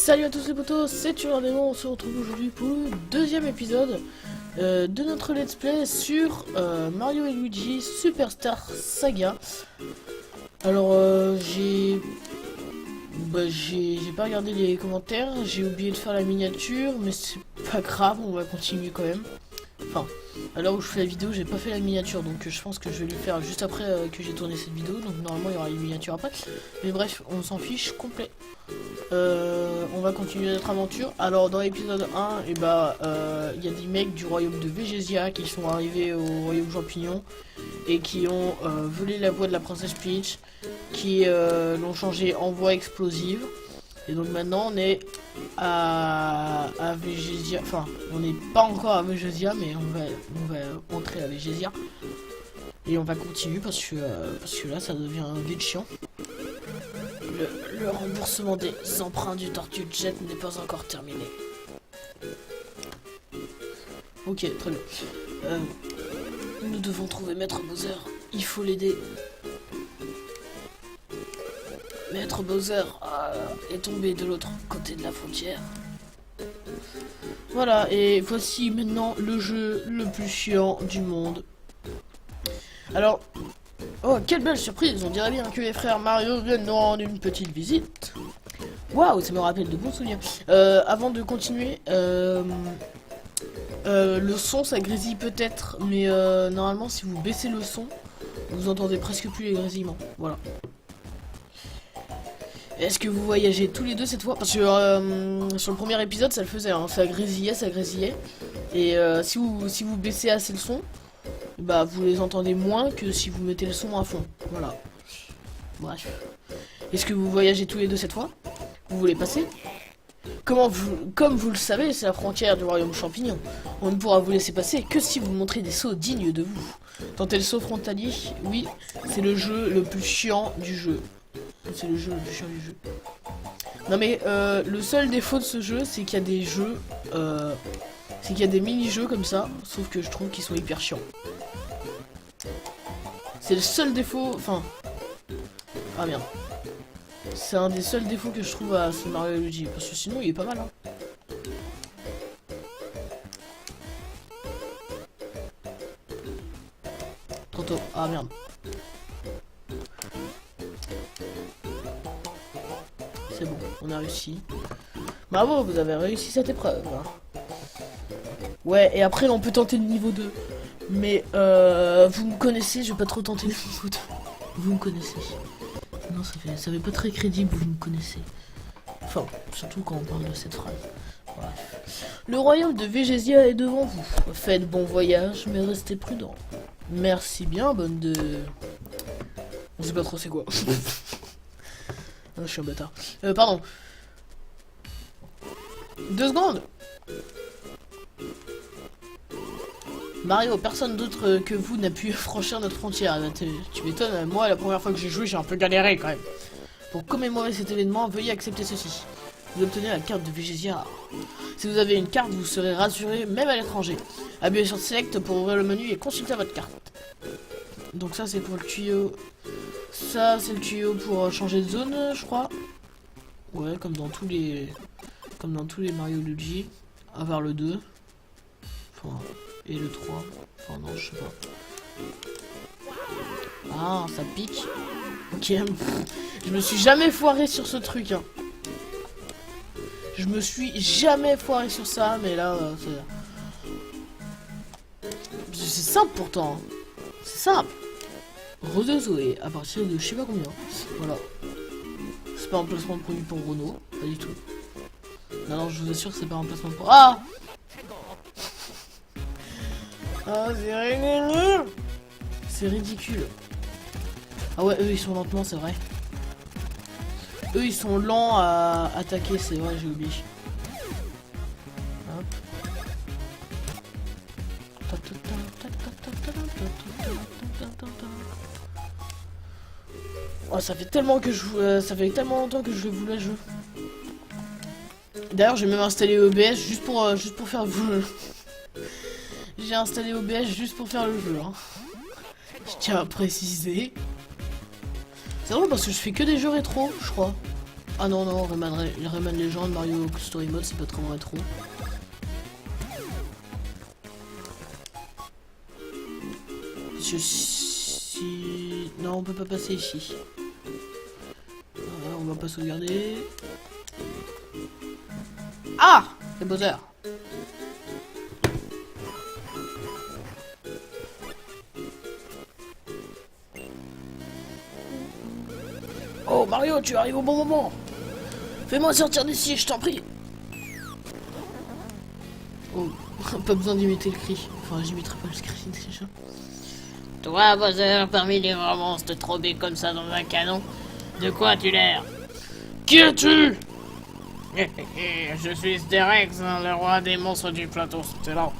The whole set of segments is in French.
Salut à tous les potos, c'est Turadémon, on se retrouve aujourd'hui pour le deuxième épisode de notre let's play sur Mario et Luigi Superstar Saga. Alors j'ai pas regardé les commentaires, j'ai oublié de faire la miniature, mais c'est pas grave, on va continuer quand même. Enfin, à l'heure où je fais la vidéo, j'ai pas fait la miniature, donc je pense que je vais le faire juste après que j'ai tourné cette vidéo, donc normalement il y aura une miniature après. Mais bref, on s'en fiche complet. On va continuer notre aventure. Alors dans l'épisode 1, il y a des mecs du royaume de Végésia qui sont arrivés au royaume champignon et qui ont volé la voix de la princesse Peach, qui l'ont changé en voix explosive. Et donc maintenant on est à Végésia, enfin on n'est pas encore à Végésia, mais on va entrer à Végésia. Et on va continuer parce que là ça devient vite chiant. Le remboursement des emprunts du Tortue Jet n'est pas encore terminé. Ok, très bien. Nous devons trouver Maître Bowser. Il faut l'aider. Maître Bowser est tombé de l'autre côté de la frontière. Voilà, et voici maintenant le jeu le plus chiant du monde. Alors... oh, quelle belle surprise! On dirait bien que les frères Mario viennent nous rendre une petite visite. Waouh, ça me rappelle de bons souvenirs. Avant de continuer, le son ça grésille peut-être, mais normalement si vous baissez le son, vous entendez presque plus les grésillements. Voilà. Est-ce que vous voyagez tous les deux cette fois? Parce que sur le premier épisode ça le faisait, hein, ça grésillait. Et si vous baissez assez le son, bah vous les entendez moins que si vous mettez le son à fond. Voilà. Bref. Est-ce que vous voyagez tous les deux cette fois? Vous voulez passer? Comme vous le savez, c'est la frontière du royaume champignon. On ne pourra vous laisser passer que si vous montrez des sauts dignes de vous. Tentez le saut frontalier. Oui, c'est le jeu le plus chiant du jeu. C'est le jeu le plus chiant du jeu. Non mais le seul défaut de ce jeu, c'est qu'il y a des jeux... c'est qu'il y a des mini-jeux comme ça, sauf que je trouve qu'ils sont hyper chiants. C'est le seul défaut, enfin... ah merde. C'est un des seuls défauts que je trouve à ce Mario et Luigi, parce que sinon il est pas mal, hein. Trop tôt, ah merde. C'est bon, on a réussi. Bravo, vous avez réussi cette épreuve, hein. Ouais, et après on peut tenter le niveau 2. Mais vous me connaissez, je vais pas trop tenter le niveau 2. Vous me connaissez. Non, ça fait pas très crédible, vous me connaissez. Enfin, surtout quand on parle de cette phrase. Bref. Le royaume de Végésia est devant vous. Faites bon voyage, mais restez prudent. Merci bien, bonne de... on sait pas trop c'est quoi. Ah, je suis un bâtard. Pardon. 2 secondes. Mario, personne d'autre que vous n'a pu franchir notre frontière. Tu m'étonnes, moi la première fois que j'ai joué j'ai un peu galéré quand même. Pour commémorer cet événement, veuillez accepter ceci. Vous obtenez la carte de Végésia. Si vous avez une carte, vous serez rassuré même à l'étranger. Appuyez sur Select pour ouvrir le menu et consulter votre carte. Donc ça c'est pour le tuyau. Ça c'est le tuyau pour changer de zone, je crois. Ouais, comme dans tous les Mario Luigi, à part le 2. Enfin, et le 3. Enfin non, je sais pas. Ah, ça pique. Ok. Je me suis jamais foiré sur ce truc, hein. Je me suis jamais foiré sur ça, mais là, c'est simple pourtant. C'est simple. Rose de Zoé, à partir de je sais pas combien. Voilà. C'est pas un placement de produit pour Renault, pas du tout. Non, je vous assure que c'est pas un placement de produit. Ah! Ah, c'est ridicule. Ah ouais, eux ils sont lentement, c'est vrai. Eux ils sont lents à attaquer, c'est vrai, j'ai oublié. Hop. Oh, ça fait tellement que ça fait tellement longtemps que je voulais jouer. D'ailleurs, j'ai même installé OBS juste pour faire le... J'ai installé OBS juste pour faire le jeu, hein. Je tiens à préciser. C'est drôle parce que je fais que des jeux rétro, je crois. Ah non, non, Rayman Legend, Mario Story Mode, c'est pas trop rétro. Parce que si... Non, on peut pas passer ici. On va pas sauvegarder. Ah! C'est Bowser. Oh Mario, tu arrives au bon moment. Fais-moi sortir d'ici, je t'en prie. Oh, pas besoin d'imiter le cri. Enfin, j'imiterai pas le cri déjà. Toi, Bowser, parmi les grands monstres trobés comme ça dans un canon, de quoi as-tu l'air? Qui es-tu? Je suis Sterex, hein, le roi des monstres du plateau stellar.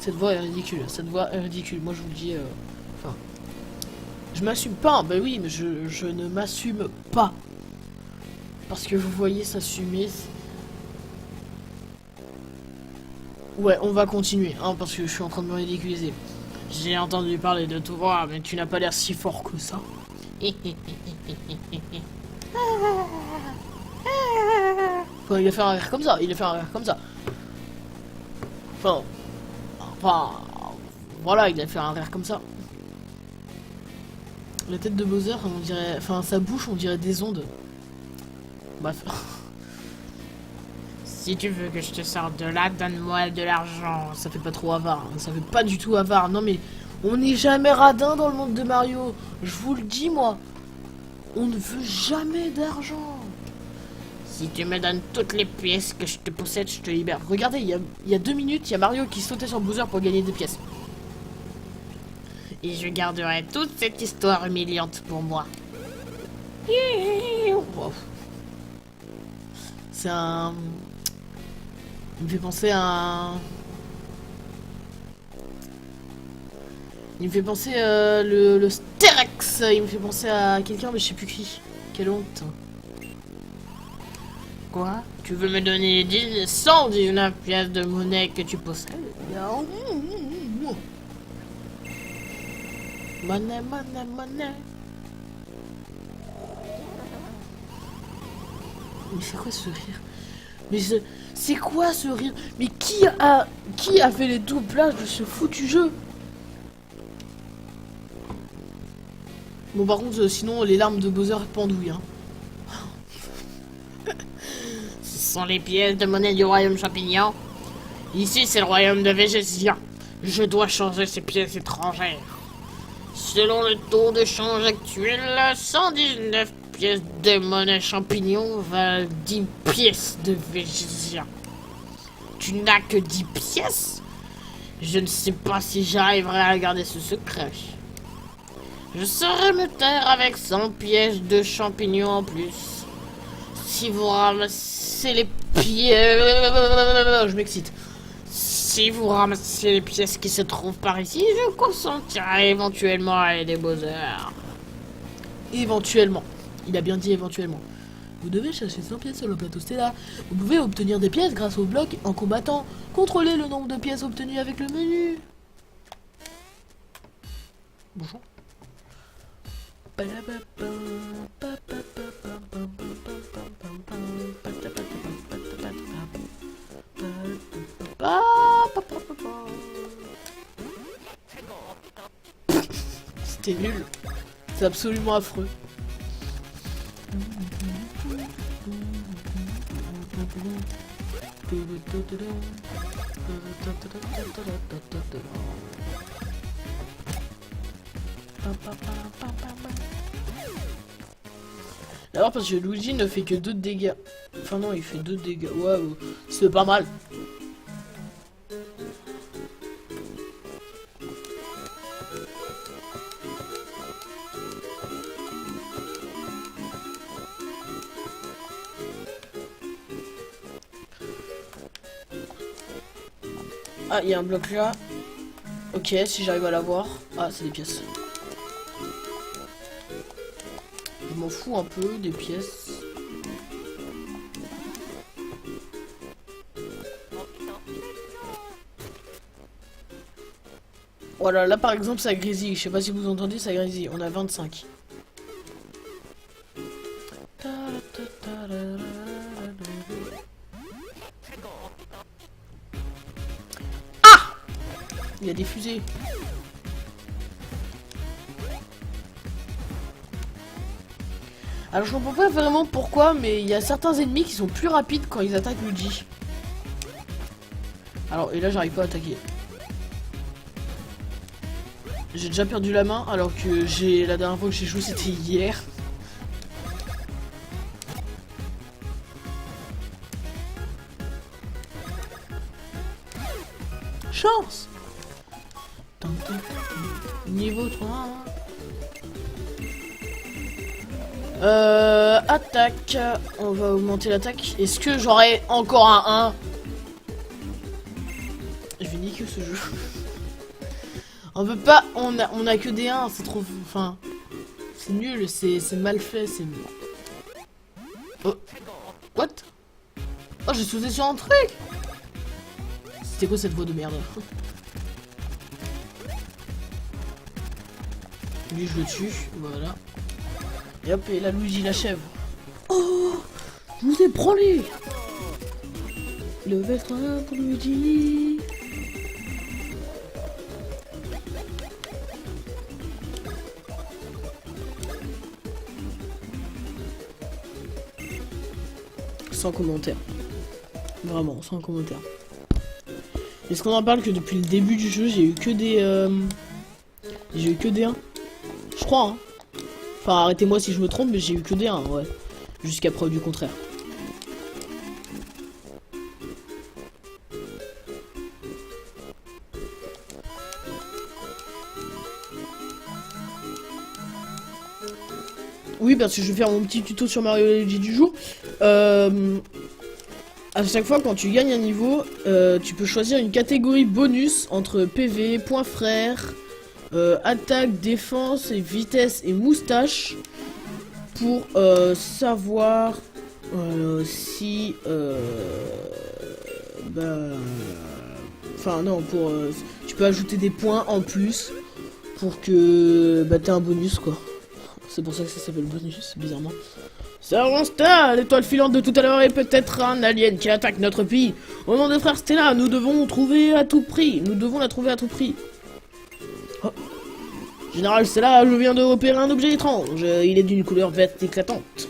Cette voix est ridicule, cette voix est ridicule. Moi je vous le dis, enfin... Je m'assume pas, bah oui, mais je ne m'assume pas. Parce que vous voyez s'assumer... Ouais, on va continuer, hein, parce que je suis en train de me ridiculiser. J'ai entendu parler de tout voir, mais Tu n'as pas l'air si fort que ça. Enfin, il a fait un rire comme ça, il a fait un rire comme ça. Enfin, voilà, il a fait un rire comme ça. La tête de Bowser, on dirait, enfin, sa bouche, on dirait des ondes. Bref. Si tu veux que je te sorte de là, donne-moi de l'argent. Ça fait pas trop avare, hein. Ça fait pas du tout avare. Non mais, on n'est jamais radin dans le monde de Mario. Je vous le dis, moi. On ne veut jamais d'argent. Si tu me donnes toutes les pièces que je te possède, je te libère. Regardez, il y a 2 minutes, il y a Mario qui sautait sur Bowser pour gagner des pièces. Et je garderai toute cette histoire humiliante pour moi. Wow. C'est un... Il me fait penser à un... Il me fait penser le Sterex. Il me fait penser à quelqu'un, mais je sais plus qui. Quelle honte. Quoi? Tu veux me donner 119 pièces de monnaie que tu possèdes? Monnaie, monnaie, monnaie. Mais c'est quoi ce rire? Mais c'est quoi ce rire? Mais qui a fait les doublages de ce foutu jeu? Bon par contre sinon les larmes de Bowser pendouillent hein. Ce sont les pièces de monnaie du royaume champignon. Ici c'est le royaume de Végésia. Je dois changer ces pièces étrangères. Selon le taux de change actuel, 119 pièces de monnaie champignon valent 10 pièces de Végésia. Tu n'as que 10 pièces? Je ne sais pas si j'arriverai à garder ce secret. Je saurais me taire avec 100 pièces de champignons en plus. Si vous ramassez les pièces... Je m'excite. Si vous ramassez les pièces qui se trouvent par ici, je consentirai éventuellement à aider Bowser. Éventuellement. Il a bien dit éventuellement. Vous devez chercher 100 pièces sur le plateau Stella. Vous pouvez obtenir des pièces grâce au bloc en combattant. Contrôlez le nombre de pièces obtenues avec le menu. Bonjour. C'était nul. C'est absolument affreux. D'abord parce que Luigi ne fait que 2 dégâts. Enfin non, il fait 2 dégâts. Waouh, c'est pas mal. Ah, il y a un bloc là. Ok, si j'arrive à l'avoir. Ah, c'est des pièces. Je m'en fous un peu des pièces. Voilà, là par exemple ça grésille. Je sais pas si vous entendez, ça grésille. On a 25. Il y a des fusées. Alors je comprends pas vraiment pourquoi, mais il y a certains ennemis qui sont plus rapides quand ils attaquent Luigi. Alors, et là j'arrive pas à attaquer. J'ai déjà perdu la main alors que la dernière fois que j'ai joué c'était hier. Chance. Niveau 3. Attaque. On va augmenter l'attaque. Est-ce que j'aurai encore un 1? Je vais niquer ce jeu. On peut pas. On a que des 1. C'est trop. Enfin. C'est nul. C'est mal fait. C'est. Oh. What? Oh, j'ai sauté sur un truc. C'était quoi cette voix de merde? Lui, je le tue. Voilà. Et hop, et là, Luigi l'achève. Oh, je vous ai branlé. Level 3 pour Luigi. Sans commentaire. Vraiment, sans commentaire. Est-ce qu'on en parle que depuis le début du jeu, j'ai eu que des... J'ai eu que des 1. Je crois, hein. Enfin, arrêtez-moi si je me trompe, mais j'ai eu que des 1, ouais. Jusqu'à preuve du contraire. Oui, parce que je vais faire mon petit tuto sur Mario et Luigi du jour. À chaque fois, quand tu gagnes un niveau, tu peux choisir une catégorie bonus entre PV, points frères, attaque, défense, et vitesse et moustache pour savoir si... Enfin non, pour... tu peux ajouter des points en plus pour que t'aies un bonus, quoi. C'est pour ça que ça s'appelle bonus, bizarrement. Sergent Stella, l'étoile filante de tout à l'heure est peut-être un alien qui attaque notre pays. Au nom de frère Stella, nous devons trouver à tout prix. Nous devons la trouver à tout prix. Oh. Général Stella, je viens de repérer un objet étrange. Il est d'une couleur verte éclatante.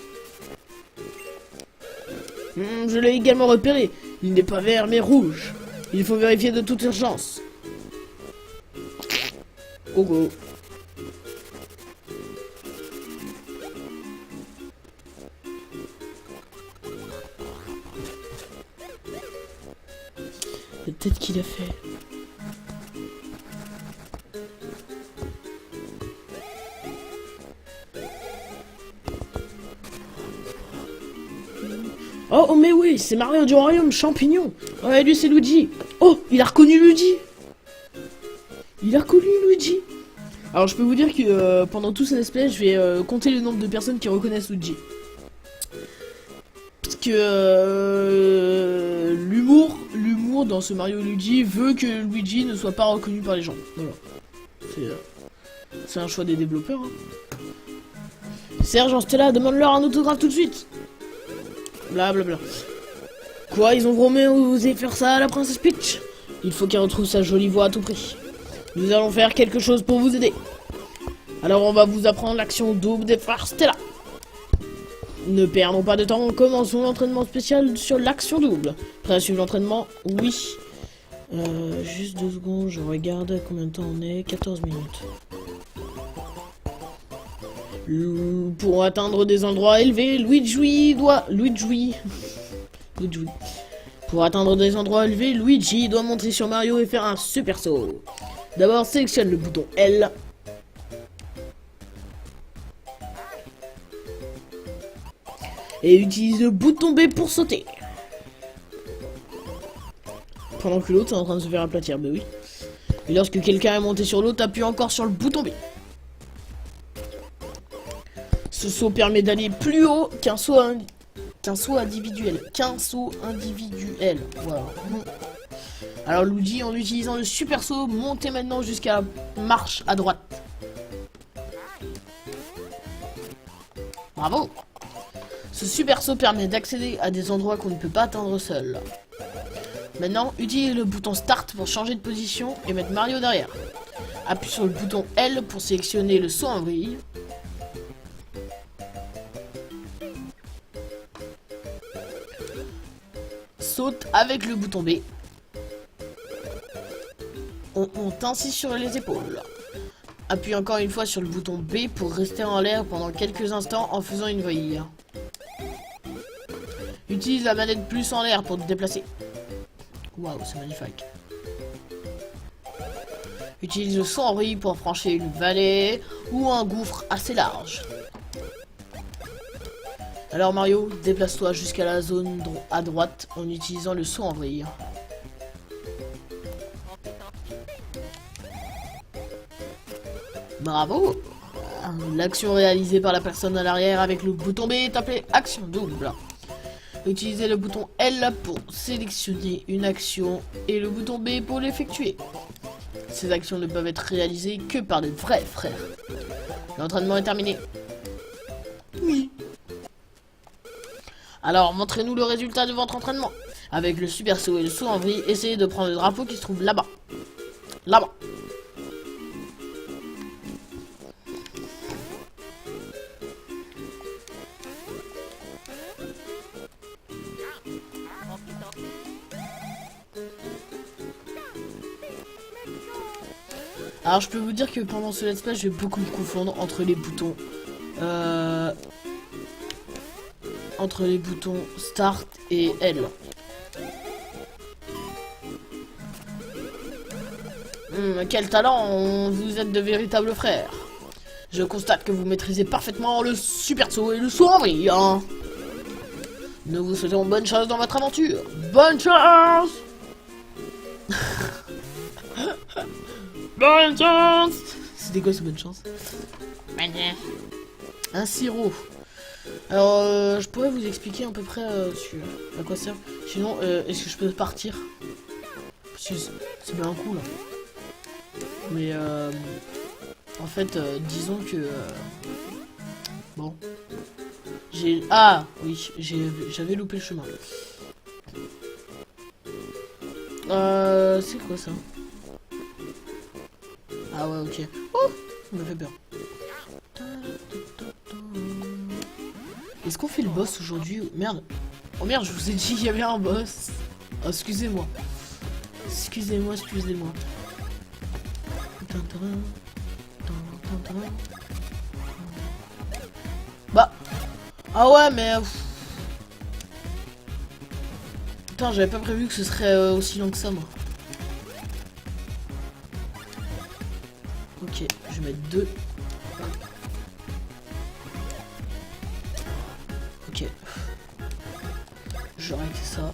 Je l'ai également repéré. Il n'est pas vert mais rouge. Il faut vérifier de toute urgence. Oh go. Peut-être qu'il a fait. Oh mais oui, c'est Mario du Royaume Champignon. Ouais, lui c'est Luigi. Oh, il a reconnu Luigi. Il a reconnu Luigi. Alors je peux vous dire que pendant tout ce let's play, je vais compter le nombre de personnes qui reconnaissent Luigi. Parce que l'humour dans ce Mario Luigi veut que Luigi ne soit pas reconnu par les gens. Voilà. C'est un choix des développeurs. Hein. Sergent Stella, demande-leur un autographe tout de suite. Blablabla. Quoi, ils ont vraiment osé faire ça à la princesse Peach? Il faut qu'elle retrouve sa jolie voix à tout prix. Nous allons faire quelque chose pour vous aider. Alors on va vous apprendre l'action double des frères Stella. Ne perdons pas de temps, commençons l'entraînement spécial sur l'action double. Prêt à suivre l'entraînement? Oui. Juste 2 secondes, je regarde combien de temps on est. 14 minutes. Pour atteindre des endroits élevés, Luigi doit... Pour atteindre des endroits élevés, Luigi doit monter sur Mario et faire un super saut. D'abord, sélectionne le bouton L. Et utilise le bouton B pour sauter. Pendant que l'autre est en train de se faire aplatir, bah oui. Et lorsque quelqu'un est monté sur l'autre, appuie encore sur le bouton B. Ce saut permet d'aller plus haut qu'un saut individuel. Voilà. Alors Luigi, en utilisant le super saut, montez maintenant jusqu'à la marche à droite. Bravo! Ce super saut permet d'accéder à des endroits qu'on ne peut pas atteindre seul. Maintenant, utilise le bouton Start pour changer de position et mettre Mario derrière. Appuie sur le bouton L pour sélectionner le saut en vrille. Saute avec le bouton B. On monte ainsi sur les épaules. Appuie encore une fois sur le bouton B pour rester en l'air pendant quelques instants en faisant une vrille. Utilise la manette plus en l'air pour te déplacer. Waouh, c'est magnifique. Utilise le saut en vrille pour franchir une vallée ou un gouffre assez large. Alors Mario, déplace-toi jusqu'à la zone à droite en utilisant le saut en vrille. Bravo! L'action réalisée par la personne à l'arrière avec le bouton B est appelée action double. Utilisez le bouton L pour sélectionner une action et le bouton B pour l'effectuer. Ces actions ne peuvent être réalisées que par de vrais frères. L'entraînement est terminé. Oui. Alors, montrez-nous le résultat de votre entraînement. Avec le super saut et le saut en vrille, essayez de prendre le drapeau qui se trouve là-bas. Là-bas. Alors je peux vous dire que pendant ce let's play je vais beaucoup me confondre entre les boutons Start et L. Quel talent, vous êtes de véritables frères. Je constate que vous maîtrisez parfaitement le super saut et le saut en vrille, hein. Nous vous souhaitons bonne chance dans votre aventure. Bonne chance. Bonne chance. C'était quoi ce bonne chance? Vas-y. Un sirop. Alors, je pourrais vous expliquer à peu près à quoi sert. Sinon, est-ce que je peux partir? Parce que c'est bien un coup là. Mais en fait, disons que bon, j'avais loupé le chemin. C'est quoi ça? Ah ouais, ok. Oh, ça m'a fait peur. Est-ce qu'on fait le boss aujourd'hui? Merde. Oh merde, je vous ai dit qu'il y avait un boss. Oh, excusez-moi. Excusez-moi. Bah. Ah ouais, mais... Putain, j'avais pas prévu que ce serait aussi long que ça, moi. Ok, je vais mettre 2. Ok. Je règle ça.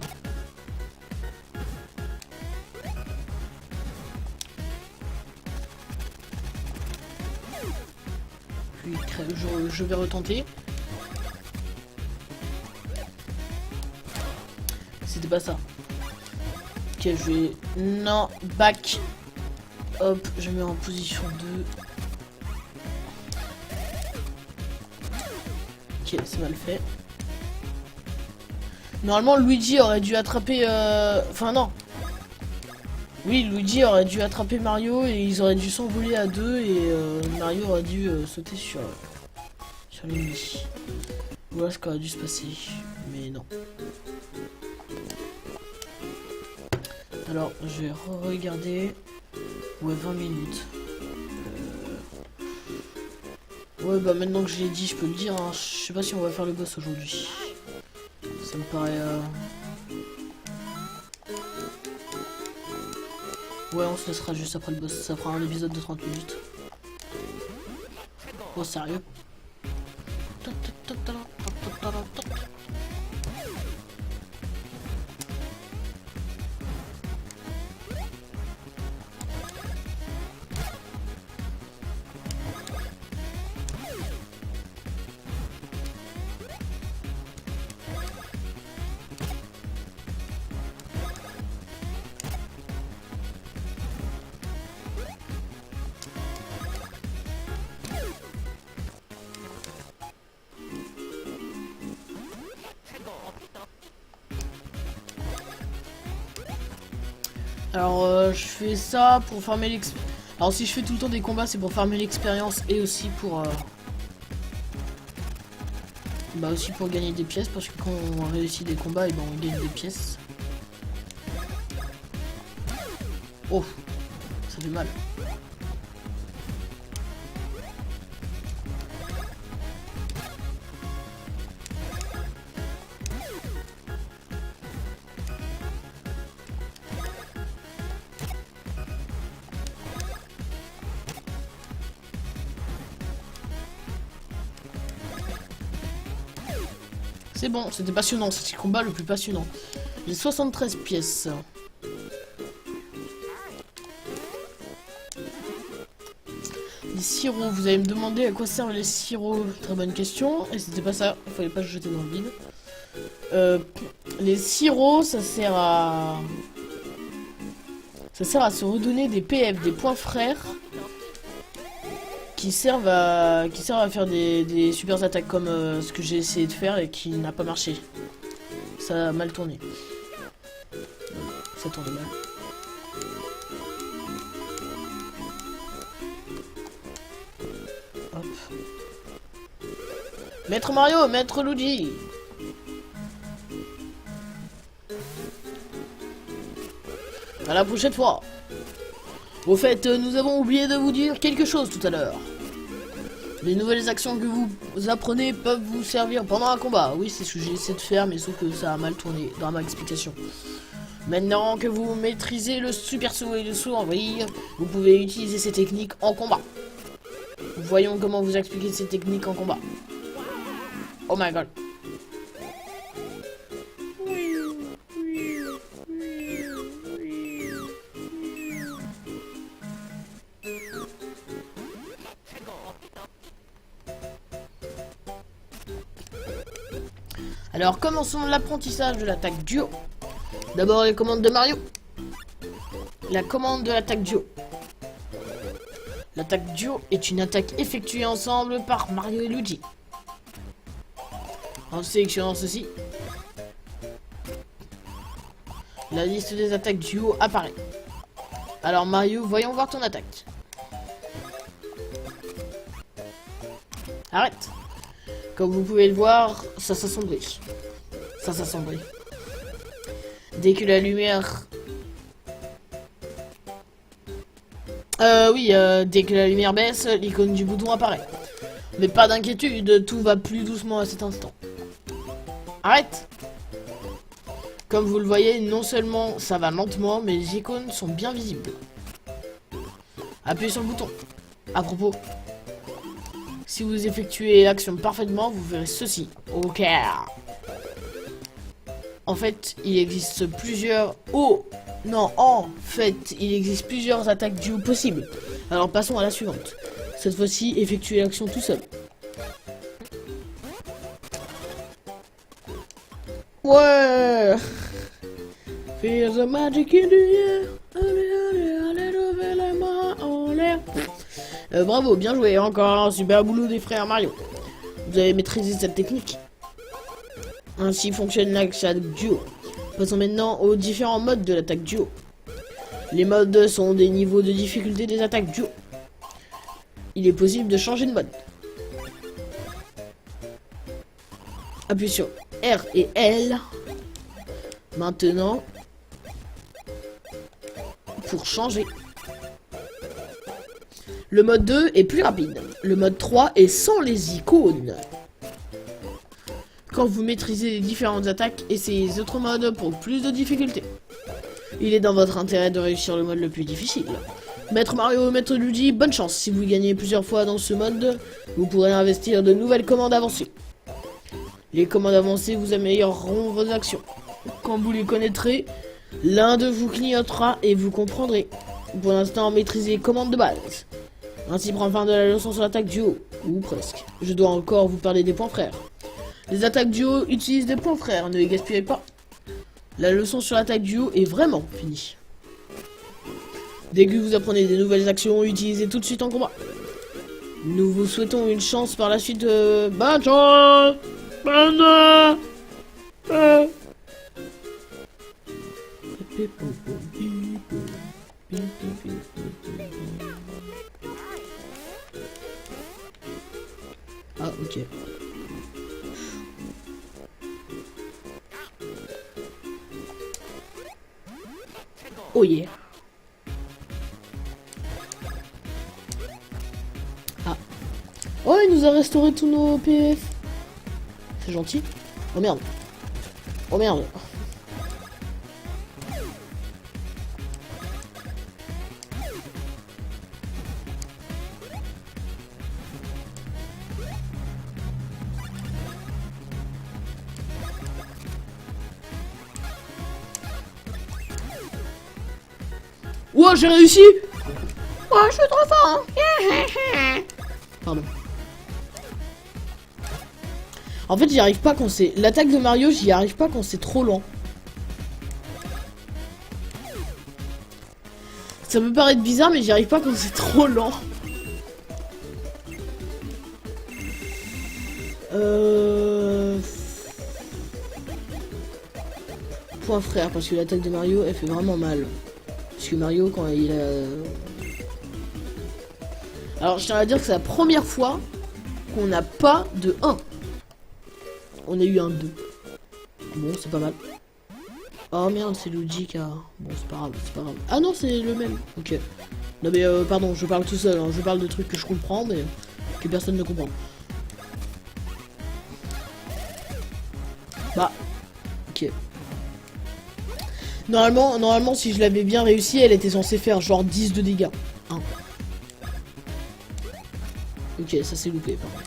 Puis je vais retenter. C'était pas ça. Ok, je vais... Non, back. Hop, je mets en position 2. Ok, c'est mal fait. Normalement, Luigi aurait dû attraper... Enfin, non. Oui, Luigi aurait dû attraper Mario et ils auraient dû s'envoler à deux et Mario aurait dû sauter sur l'ennemi. Voilà ce qui aurait dû se passer. Mais non. Alors, je vais regarder. Ouais, 20 minutes. Ouais, bah maintenant que je l'ai dit, je peux le dire. Hein. Je sais pas si on va faire le boss aujourd'hui. Ça me paraît... Ouais, on se laissera juste après le boss. Ça fera un épisode de 30 minutes. Oh, sérieux? Alors je fais ça pour farmer l'expérience. Alors si je fais tout le temps des combats, c'est pour farmer l'expérience et aussi pour bah aussi pour gagner des pièces, parce que quand on réussit des combats, et ben on gagne des pièces. Oh, ça fait mal. C'est bon, c'était passionnant, c'est le combat le plus passionnant. J'ai 73 pièces. Les sirops, vous allez me demander à quoi servent les sirops. Très bonne question, et c'était pas ça, il fallait pas se jeter dans le vide. Les sirops, ça sert à se redonner des PF, des points frères, qui servent à faire des super attaques comme ce que j'ai essayé de faire et qui n'a pas marché. Ça a mal tourné. Ça tourne mal. Hop. Maître Mario, Maître Luigi. À la prochaine fois. Au fait, nous avons oublié de vous dire quelque chose tout à l'heure. Les nouvelles actions que vous apprenez peuvent vous servir pendant un combat. Oui, c'est ce que j'ai essayé de faire, mais sauf que ça a mal tourné dans ma explication. Maintenant que vous maîtrisez le super saut et le saut en vrille, vous pouvez utiliser ces techniques en combat. Voyons comment vous expliquer ces techniques en combat. Oh my god. Alors commençons l'apprentissage de l'attaque duo. D'abord les commandes de Mario. La commande de l'attaque duo. L'attaque duo est une attaque effectuée ensemble par Mario et Luigi. En sélectionnant ceci, la liste des attaques duo apparaît. Alors Mario, voyons voir ton attaque. Arrête. Comme vous pouvez le voir, ça s'assombrit. Ça s'assombrit. Dès que la lumière... dès que la lumière baisse, l'icône du bouton apparaît. Mais pas d'inquiétude, tout va plus doucement à cet instant. Arrête! Comme vous le voyez, non seulement ça va lentement, mais les icônes sont bien visibles. Appuyez sur le bouton. À propos, si vous effectuez l'action parfaitement, vous verrez ceci. Ok. En fait, il existe plusieurs... Oh! Non, en fait, il existe plusieurs attaques duo possibles. Alors passons à la suivante. Cette fois-ci, effectuez l'action tout seul. Ouais! Feel the magic in the air. Allez, levez les mains en l'air. Bravo, bien joué. Encore un super boulot des frères Mario. Vous avez maîtrisé cette technique. Ainsi fonctionne l'attaque duo. Passons maintenant aux différents modes de l'attaque duo. Les modes sont des niveaux de difficulté des attaques duo. Il est possible de changer de mode. Appuyez sur R et L. Maintenant, pour changer. Le mode 2 est plus rapide. Le mode 3 est sans les icônes. Quand vous maîtrisez les différentes attaques, essayez les autres modes pour plus de difficulté. Il est dans votre intérêt de réussir le mode le plus difficile. Maître Mario, Maître Luigi, bonne chance. Si vous gagnez plusieurs fois dans ce mode, vous pourrez investir de nouvelles commandes avancées. Les commandes avancées vous amélioreront vos actions. Quand vous les connaîtrez, l'un de vous clignotera et vous comprendrez. Pour l'instant, maîtrisez les commandes de base. Ainsi prend fin de la leçon sur l'attaque duo, ou presque. Je dois encore vous parler des points frères. Les attaques duo utilisent des points frères, ne les gaspillez pas. La leçon sur l'attaque duo est vraiment finie. Dès que vous apprenez des nouvelles actions, utilisez tout de suite en combat. Nous vous souhaitons une chance par la suite. Bonne chance! Bonne... Ah, ok. Oh yeah. Ah. Oh, il nous a restauré tous nos PF. C'est gentil. Oh merde. Oh merde. Ouah, j'ai réussi. Oh, je suis trop fort. Pardon. En fait, j'y arrive pas quand c'est... L'attaque de Mario, j'y arrive pas quand c'est trop lent. Ça peut paraître bizarre, mais j'y arrive pas quand c'est trop lent. Point frère, parce que l'attaque de Mario, elle fait vraiment mal. Parce que Mario, quand il a... Alors, je tiens à dire que c'est la première fois qu'on n'a pas de 1. On a eu un 2. Bon, c'est pas mal. Oh merde, c'est Luigi qui a... Bon, c'est pas grave, c'est pas grave. Ah non, c'est le même. Ok. Non mais, pardon, je parle tout seul. Hein. Je parle de trucs que je comprends, mais que personne ne comprend. Bah, ok. Normalement, si je l'avais bien réussi, elle était censée faire genre 10 de dégâts. Hein. Ok, ça s'est loupé, par contre.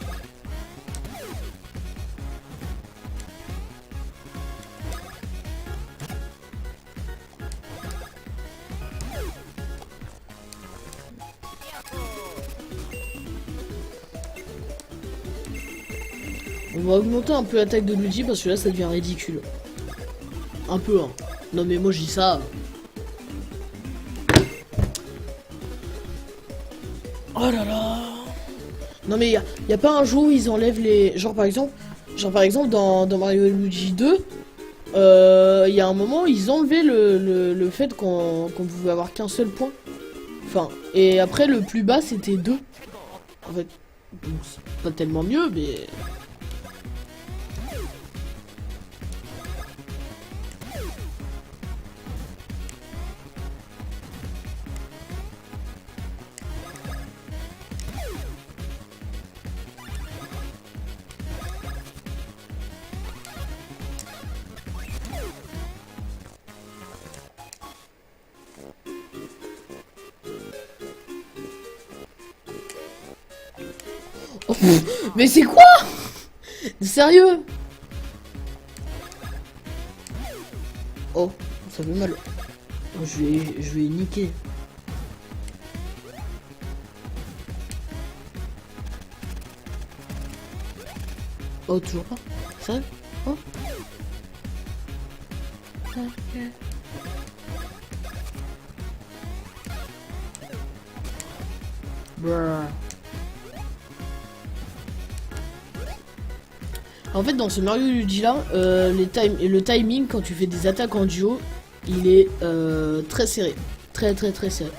On va augmenter un peu l'attaque de Luigi parce que là ça devient ridicule. Un peu, hein. Non mais moi je dis ça. Oh là là. Non mais y a pas un jour où ils enlèvent les... Genre par exemple dans Mario et Luigi 2, y a un moment où ils enlevaient le fait qu'on pouvait avoir qu'un seul point. Enfin, et après le plus bas c'était 2. En fait, donc c'est pas tellement mieux mais... Oh, mais c'est quoi? Sérieux? Oh, ça fait mal. Oh, je vais niquer. Oh, toujours pas? Sérieux? Oh. Bruh. En fait, dans ce Mario Luigi là, le timing quand tu fais des attaques en duo, il est très serré. Très serré.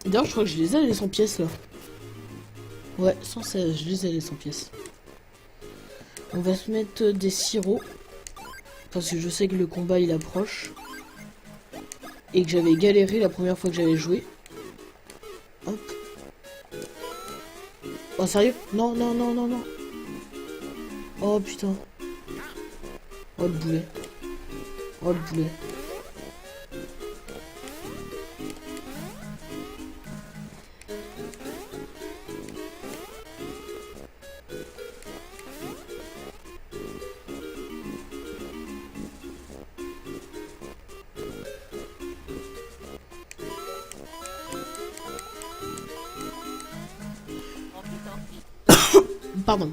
D'ailleurs, je crois que je les ai les 100 pièces là. Ouais, 116, je les ai les 100 pièces. On va se mettre des sirops. Parce que je sais que le combat il approche. Et que j'avais galéré la première fois que j'avais joué. Hop. Oh sérieux? Non. Oh putain. Oh le boulet. Oh le boulet. Pardon.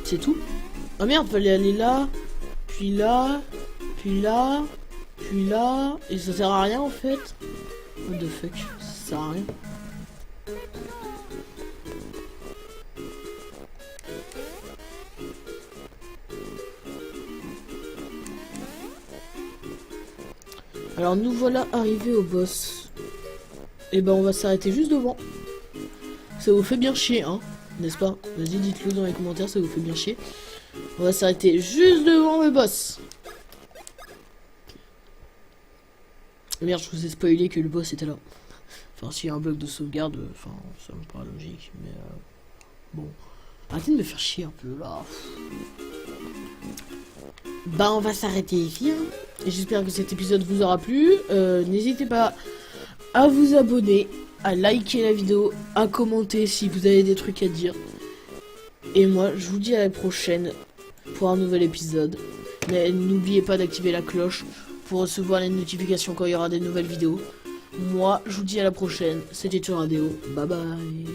C'est tout? Ah merde, fallait aller là, puis puis là, et ça sert à rien en fait. What the fuck, ça sert à rien. Alors nous voilà arrivés au boss. Et ben on va s'arrêter juste devant. Ça vous fait bien chier, hein, n'est-ce pas? Vas-y, dites-le dans les commentaires, ça vous fait bien chier. On va s'arrêter juste devant le boss. Merde, je vous ai spoilé que le boss était là. Enfin, s'il y a un bloc de sauvegarde, enfin, ça me paraît logique, mais bon. Arrêtez de me faire chier un peu, là. Bah, on va s'arrêter ici, hein. Et j'espère que cet épisode vous aura plu. N'hésitez pas à vous abonner, à liker la vidéo, à commenter si vous avez des trucs à dire. Et moi, je vous dis à la prochaine pour un nouvel épisode. Mais n'oubliez pas d'activer la cloche pour recevoir les notifications quand il y aura des nouvelles vidéos. Moi, je vous dis à la prochaine. C'était Turadéo. Bye bye.